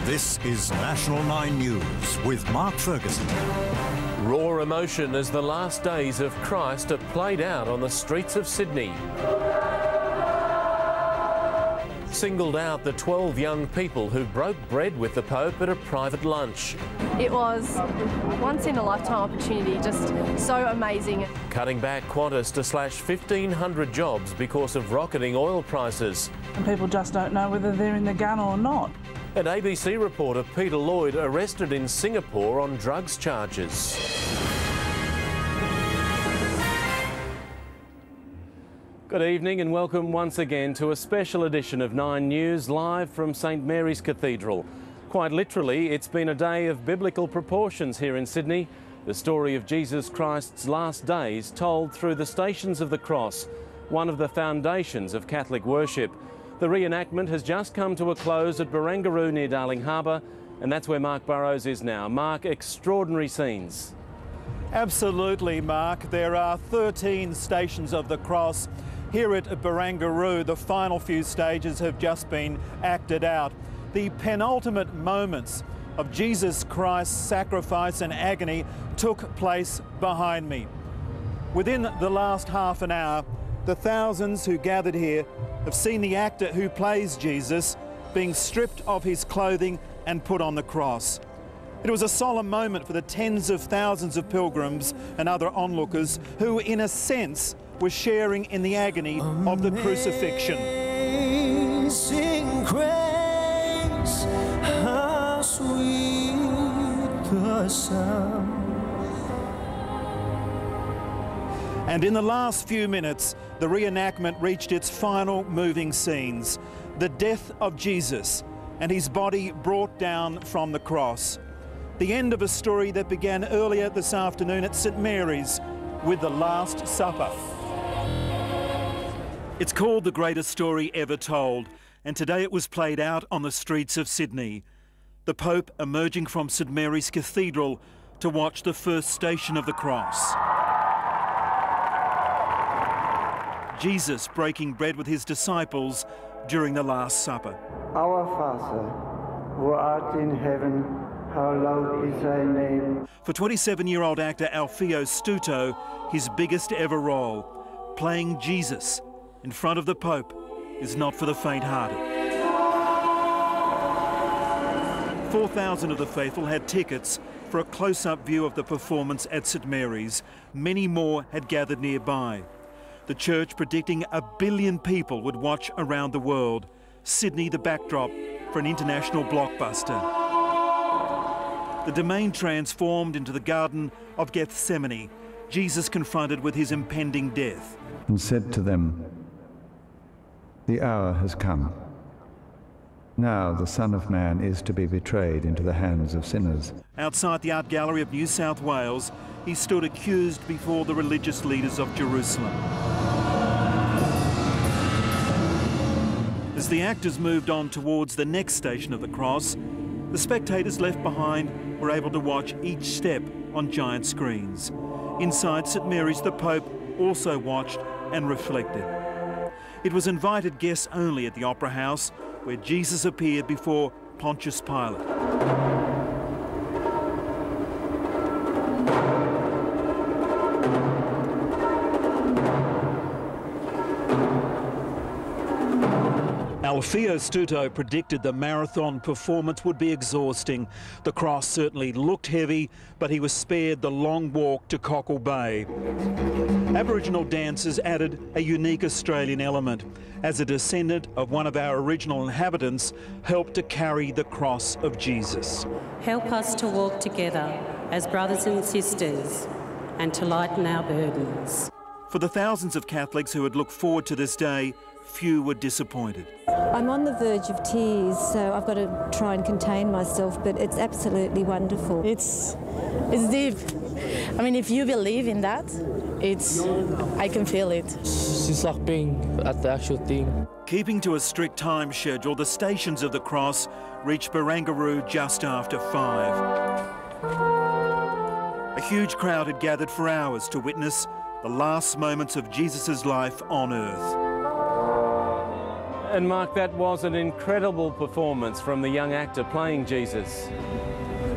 This is National 9 News with Mark Ferguson. Raw emotion as the last days of Christ are played out on the streets of Sydney. Singled out the 12 young people who broke bread with the Pope at a private lunch. It was once in a lifetime opportunity, just so amazing. Cutting back Qantas to slash 1,500 jobs because of rocketing oil prices. And people just don't know whether they're in the gun or not. And ABC reporter Peter Lloyd arrested in Singapore on drugs charges. Good evening and welcome once again to a special edition of 9 News live from St Mary's Cathedral. Quite literally, it's been a day of biblical proportions here in Sydney. The story of Jesus Christ's last days told through the Stations of the Cross, one of the foundations of Catholic worship. The reenactment has just come to a close at Barangaroo near Darling Harbour, and that's where Mark Burrows is now. Mark, extraordinary scenes. Absolutely, Mark. There are 13 Stations of the Cross. Here at Barangaroo, the final few stages have just been acted out. The penultimate moments of Jesus Christ's sacrifice and agony took place behind me. Within the last half an hour, the thousands who gathered here have seen the actor who plays Jesus being stripped of his clothing and put on the cross. It was a solemn moment for the tens of thousands of pilgrims and other onlookers who, in a sense, were sharing in the agony of the crucifixion. Amazing grace, how sweet the sound. And in the last few minutes, the reenactment reached its final moving scenes. The death of Jesus and his body brought down from the cross. The end of a story that began earlier this afternoon at St Mary's with the Last Supper. It's called the greatest story ever told, and today it was played out on the streets of Sydney. The Pope emerging from St Mary's Cathedral to watch the first Station of the Cross. Jesus breaking bread with his disciples during the Last Supper. Our Father, who art in heaven, hallowed is thy name. For 27-year-old actor Alfio Stuto, his biggest ever role, playing Jesus in front of the Pope, is not for the faint-hearted. 4,000 of the faithful had tickets for a close-up view of the performance at St Mary's. Many more had gathered nearby. The church predicting 1 billion people would watch around the world. Sydney the backdrop for an international blockbuster. The domain transformed into the Garden of Gethsemane, Jesus confronted with his impending death. And said to them, "The hour has come. Now the Son of Man is to be betrayed into the hands of sinners." Outside the Art Gallery of New South Wales, he stood accused before the religious leaders of Jerusalem. As the actors moved on towards the next Station of the Cross, the spectators left behind were able to watch each step on giant screens. Inside St Mary's, the Pope also watched and reflected. It was invited guests only at the Opera House, where Jesus appeared before Pontius Pilate. Alfio Stuto predicted the marathon performance would be exhausting. The cross certainly looked heavy, but he was spared the long walk to Cockle Bay. Aboriginal dancers added a unique Australian element, as a descendant of one of our original inhabitants helped to carry the cross of Jesus. Help us to walk together as brothers and sisters and to lighten our burdens. For the thousands of Catholics who had looked forward to this day, few were disappointed. I'm on the verge of tears, so I've got to try and contain myself, but it's absolutely wonderful. It's deep. I mean, if you believe in that, I can feel it. It's like being at the actual thing. Keeping to a strict time schedule, the Stations of the Cross reached Barangaroo just after 5. A huge crowd had gathered for hours to witness the last moments of Jesus' life on earth. And Mark, that was an incredible performance from the young actor playing Jesus.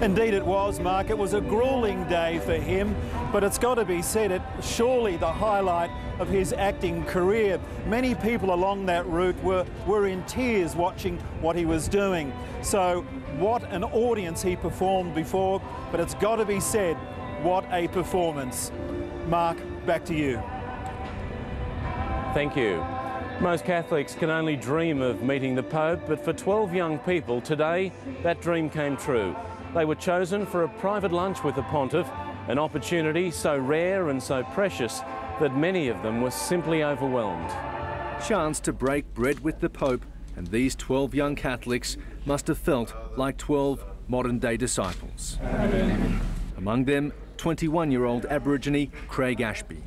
Indeed it was, Mark. It was a gruelling day for him, but it's got to be said, it surely the highlight of his acting career. Many people along that route were in tears watching what he was doing. So what an audience he performed before, but it's got to be said, what a performance. Mark, back to you. Thank you. Most Catholics can only dream of meeting the Pope, but for 12 young people today, that dream came true. They were chosen for a private lunch with the Pontiff, an opportunity so rare and so precious that many of them were simply overwhelmed. Chance to break bread with the Pope, and these 12 young Catholics must have felt like 12 modern-day disciples. Among them, 21-year-old Aborigine Craig Ashby.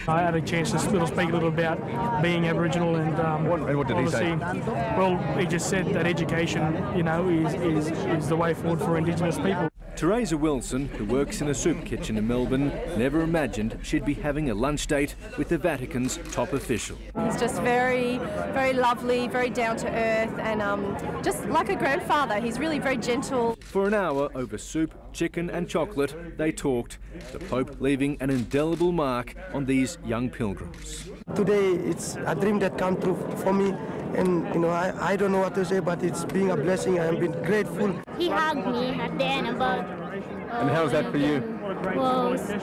I had a chance to speak a little about being Aboriginal and what did he say? Well, he just said that education, you know, is the way forward for Indigenous people. Teresa Wilson, who works in a soup kitchen in Melbourne, never imagined she'd be having a lunch date with the Vatican's top official. He's just very, very lovely, very down to earth, and just like a grandfather. He's really very gentle. For an hour over soup, chicken and chocolate, they talked, the Pope leaving an indelible mark on these young pilgrims. Today it's a dream that come true for me, and you know, I don't know what to say, but it's been a blessing. I have been grateful. He hugged me at the end about. And how's that for you? Well, sorry,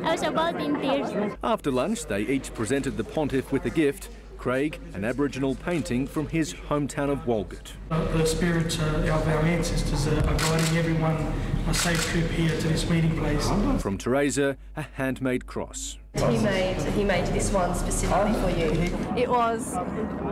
I was about in tears. After lunch, they each presented the Pontiff with a gift. Craig, an Aboriginal painting from his hometown of Walgett. The spirits of our ancestors are guiding everyone a safe trip here to this meeting place. From Teresa, a handmade cross. He made this one specifically for you. It was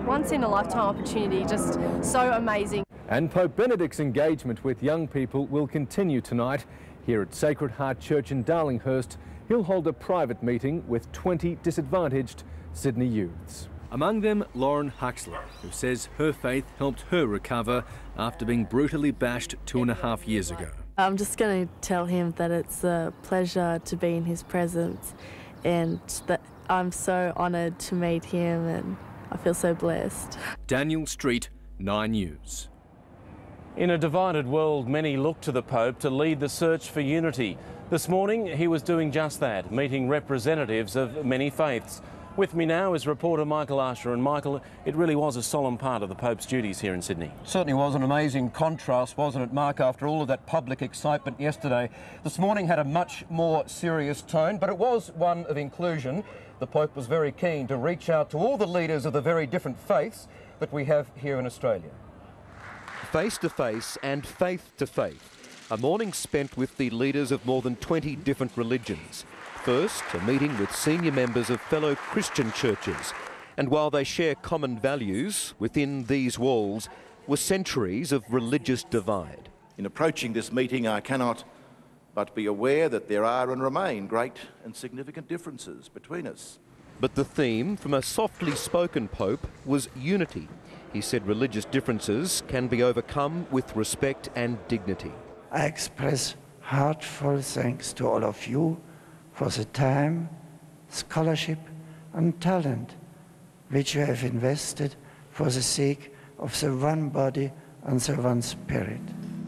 once in a lifetime opportunity, just so amazing. And Pope Benedict's engagement with young people will continue tonight. Here at Sacred Heart Church in Darlinghurst, he'll hold a private meeting with 20 disadvantaged Sydney youths. Among them, Lauren Huxley, who says her faith helped her recover after being brutally bashed 2.5 years ago. I'm just going to tell him that it's a pleasure to be in his presence and that I'm so honoured to meet him and I feel so blessed. Daniel Street, 9 News. In a divided world, many look to the Pope to lead the search for unity. This morning, he was doing just that, meeting representatives of many faiths. With me now is reporter Michael Asher. And Michael, it really was a solemn part of the Pope's duties here in Sydney. Certainly was an amazing contrast, wasn't it, Mark, after all of that public excitement yesterday. This morning had a much more serious tone, but it was one of inclusion. The Pope was very keen to reach out to all the leaders of the very different faiths that we have here in Australia. Face to face and faith to faith. A morning spent with the leaders of more than 20 different religions. First, a meeting with senior members of fellow Christian churches. And while they share common values, within these walls were centuries of religious divide. In approaching this meeting, I cannot but be aware that there are and remain great and significant differences between us. But the theme from a softly spoken Pope was unity. He said religious differences can be overcome with respect and dignity. I express heartfelt thanks to all of you for the time, scholarship and talent which you have invested for the sake of the one body and the one spirit.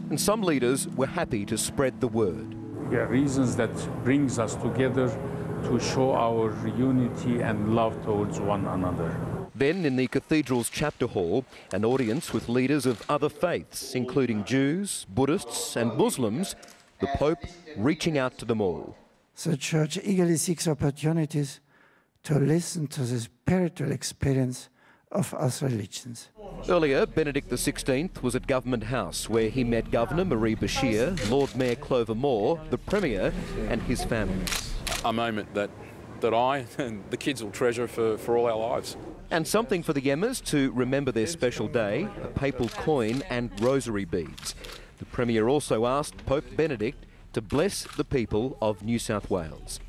And some leaders were happy to spread the word. There are reasons that brings us together to show our unity and love towards one another. Then in the cathedral's chapter hall, an audience with leaders of other faiths, including Jews, Buddhists and Muslims, the Pope reaching out to them all. The Church eagerly seeks opportunities to listen to the spiritual experience of us religions. Earlier, Benedict XVI was at Government House, where he met Governor Marie Bashir, Lord Mayor Clover Moore, the Premier and his family. A moment that I and the kids will treasure for all our lives. And something for the Emmers to remember their special day, a papal coin and rosary beads. The Premier also asked Pope Benedict to bless the people of New South Wales.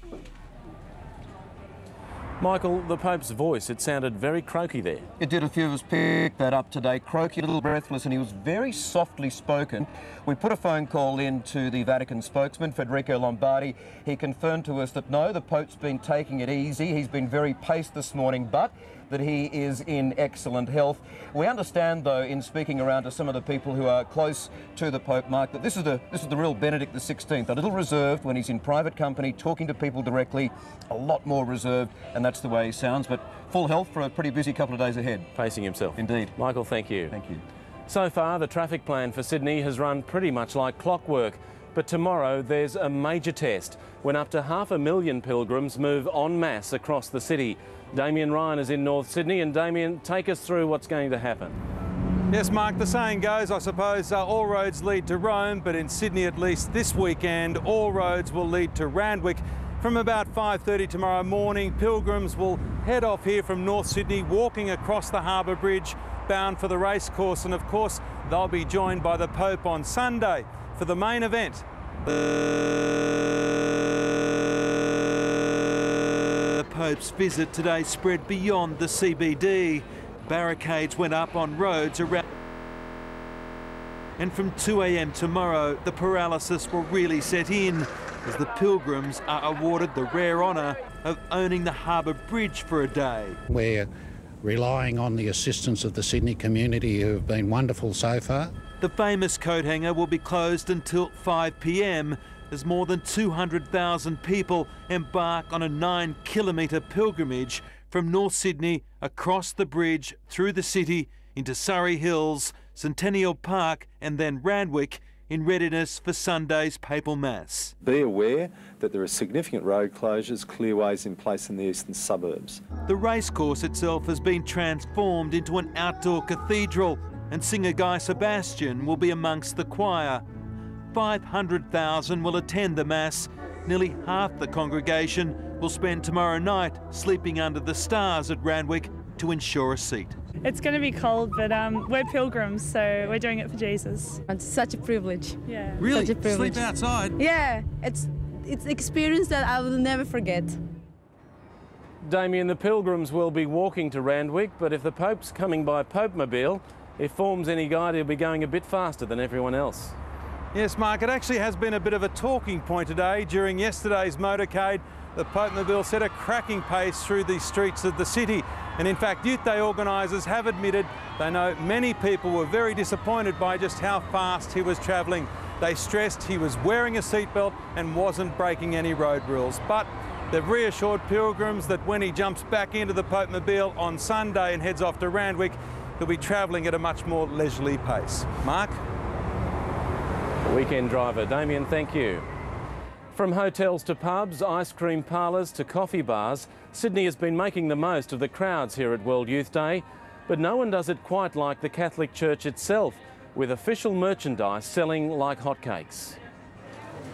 Michael, the Pope's voice, it sounded very croaky there. It did. A few of us picked that up today. Croaky, a little breathless, and he was very softly spoken. We put a phone call in to the Vatican spokesman, Federico Lombardi. He confirmed to us that no, the Pope's been taking it easy. He's been very paced this morning, but that he is in excellent health. We understand, though, in speaking around to some of the people who are close to the Pope, Mark, that this is the real Benedict XVI, a little reserved when he's in private company, talking to people directly, a lot more reserved, and that's the way he sounds, but full health for a pretty busy couple of days ahead. Pacing himself. Indeed. Michael, thank you. Thank you. So far, the traffic plan for Sydney has run pretty much like clockwork, but tomorrow there's a major test when up to 500,000 pilgrims move en masse across the city. Damien Ryan is in North Sydney, and Damien, take us through what's going to happen. Yes, Mark, the saying goes, I suppose, all roads lead to Rome, but in Sydney, at least this weekend, all roads will lead to Randwick. From about 5:30 tomorrow morning, pilgrims will head off here from North Sydney, walking across the Harbour Bridge, bound for the racecourse, and of course, they'll be joined by the Pope on Sunday for the main event. The Pope's visit today spread beyond the CBD. Barricades went up on roads around. And from 2 a.m. tomorrow, the paralysis will really set in as the pilgrims are awarded the rare honour of owning the Harbour Bridge for a day. We're relying on the assistance of the Sydney community, who have been wonderful so far. The famous coat hanger will be closed until 5 p.m. as more than 200,000 people embark on a 9-kilometre pilgrimage from North Sydney across the bridge through the city into Surrey Hills, Centennial Park and then Randwick in readiness for Sunday's Papal Mass. Be aware that there are significant road closures, clearways in place in the eastern suburbs. The racecourse itself has been transformed into an outdoor cathedral, and singer Guy Sebastian will be amongst the choir. 500,000 will attend the Mass. Nearly half the congregation will spend tomorrow night sleeping under the stars at Randwick to ensure a seat. It's going to be cold, but we're pilgrims, so we're doing it for Jesus. It's such a privilege. Yeah. Really? Such a privilege. Sleep outside? Yeah, it's an experience that I will never forget. Damien, the pilgrims will be walking to Randwick, but if the Pope's coming by Pope-mobile, if form's any guide, he'll be going a bit faster than everyone else. Yes, Mark, it actually has been a bit of a talking point today. During yesterday's motorcade, the Pope-mobile set a cracking pace through the streets of the city. And in fact, Youth Day organisers have admitted they know many people were very disappointed by just how fast he was travelling. They stressed he was wearing a seatbelt and wasn't breaking any road rules. But they've reassured pilgrims that when he jumps back into the Pope-mobile on Sunday and heads off to Randwick, he'll be travelling at a much more leisurely pace. Mark? Weekend driver. Damien, thank you. From hotels to pubs, ice cream parlours to coffee bars, Sydney has been making the most of the crowds here at World Youth Day, but no one does it quite like the Catholic Church itself, with official merchandise selling like hotcakes.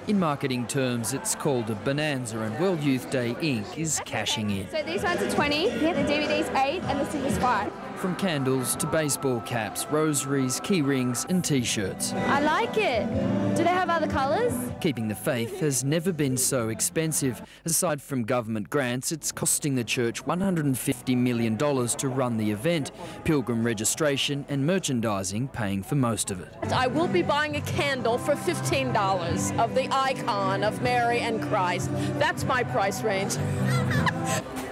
In marketing terms, it's called a bonanza, and World Youth Day Inc. is cashing in. So these ones are 20, the DVD's 8 and the single's 5. From candles to baseball caps, rosaries, key rings and T-shirts. I like it. Do they have other colours? Keeping the faith has never been so expensive. Aside from government grants, it's costing the church $150 million to run the event. Pilgrim registration and merchandising paying for most of it. I will be buying a candle for $15 of the icon of Mary and Christ. That's my price range.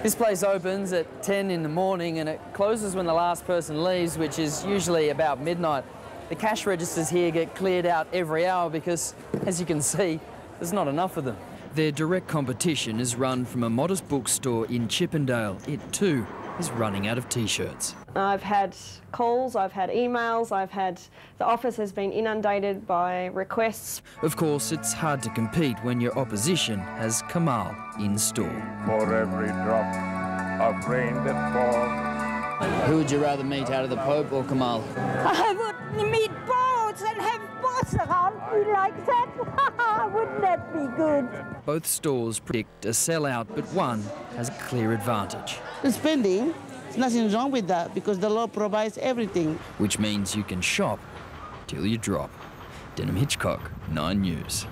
This place opens at 10 in the morning and it closes when the last person leaves, which is usually about midnight. The cash registers here get cleared out every hour because, as you can see, there's not enough of them. Their direct competition is run from a modest bookstore in Chippendale. It too is running out of T-shirts. I've had calls, I've had emails, the office has been inundated by requests. Of course, it's hard to compete when your opposition has Kamal in store. For every drop of rain that falls. Who would you rather meet out of the Pope or Kamal? I would meet both and have both around me like that. Wouldn't that be good? Both stores predict a sellout, but one has a clear advantage. The spending, there's nothing wrong with that because the law provides everything. Which means you can shop till you drop. Denham Hitchcock, 9 News.